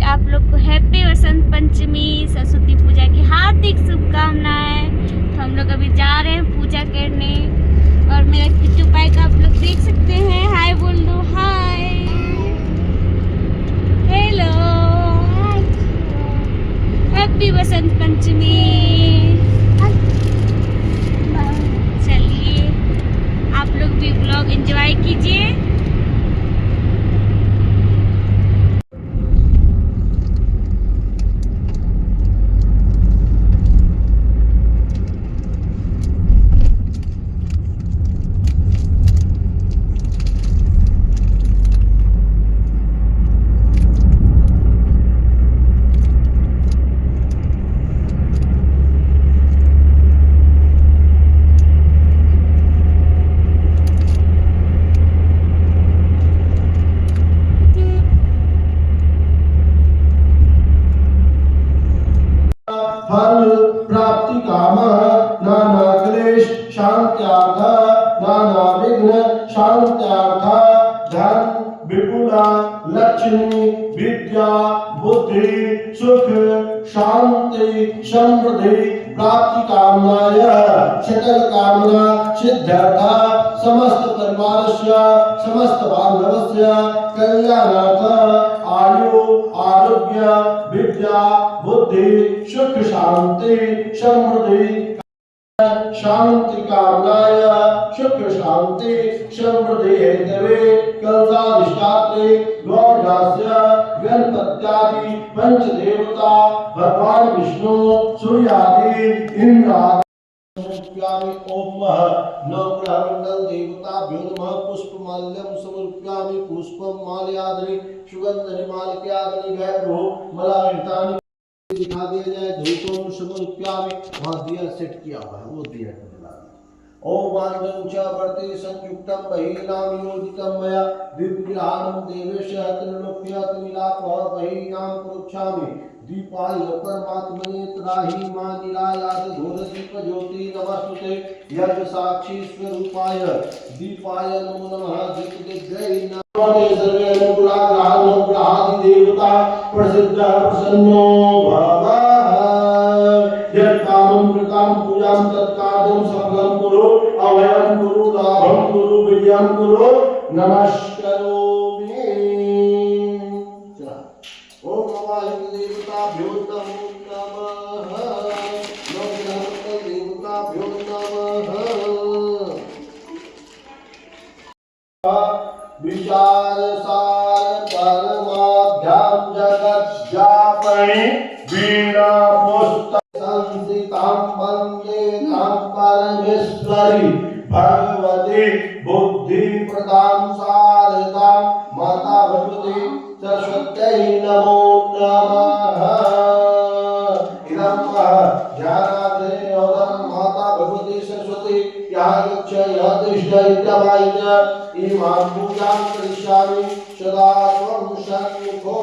आप लोग को हैप्पी वसंत पंचमी सरस्वती पूजा की हार्दिक शुभकामनाएं। तो हम लोग अभी जा रहे हैं पूजा करने और मेरा किट्टू पाई का आप लोग देख सकते हैं। हाय बोल दो, हाय, हेलो, हैप्पी वसंत पंचमी। चलिए आप लोग भी ब्लॉग एंजॉय कीजिए। फल प्राप्ति काम नाना क्लेश शांत्यार्थ नाना विघ्न शांत्यार्थ धन विपुला लक्ष्मी विद्या बुद्धि सुख शांति समृद्धि प्राप्ति कामनाय सकल कामना सिद्ध्यर्थ समस्त परिवारस्य समस्त बांधवस्य कल्याणार्थ आयु आरोग्य विद्या बुद्धि सुख शांति समृद्धि शांति कामनाय सुख शांति समृद्धि हेतवे कलशाधिष्ठात्रे गौड़ास्य गणपत्यादि पंचदेवता भगवान विष्णु सूर्यादि इंद्रादि समर्प्यामि। ओम नवग्रहमंडल देवताभ्यो नमः। पुष्पमाल्यं समर्प्यामि। पुष्पं माल्याद्रि सुगंधनिमालक्याग्नि भैरो मलायतानि दिखा दिया जाए। धूपम समर्प्यामि। वहाँ दिया सेट किया हुआ है, वो दिया जला दिया। ओम वांगं च वर्ते संयुक्तं बहिनाम योजितं मया दिव्यग्रहाणं देवेश त्रिलोक्य त्रिलापः बहिनां प्रोक्षामि। दीपाय परमात्मने त्राहि मा निरायाद घोर दीप ज्योति नमस्तुते। यज्ञ साक्षी स्वरूपाय दीपाय नमो नमः। दीप दिव्यै नमः। सर्वे अनुग्रहादि देवता प्रसिद्ध प्रसन्नो भवः। यत्कामं कृतं पूजां तत्कार्यं सफलं कुरु। अभयं कुरु, लाभं कुरु, विजयं कुरु, नमस्करोमि। ओम नमः देवताभ्यो नमो नमः। नमः देवताभ्यो नमः। विचार सार परमाभ्याम जगत व्यापणी वीणा पुस्तक संसितां वन्दे तां परमेश्वरी भगवती बुद्धि प्रदां शारदां माता भगवती सरस्वत्यै नमो नमः। इदं ध्यानाग्रे नोदं माता भगवती सरस्वती यः गच्छ यः तिष्ठ इत्यवायिन इमां पूजां करिष्यामि। सदा त्वं सन्मुखो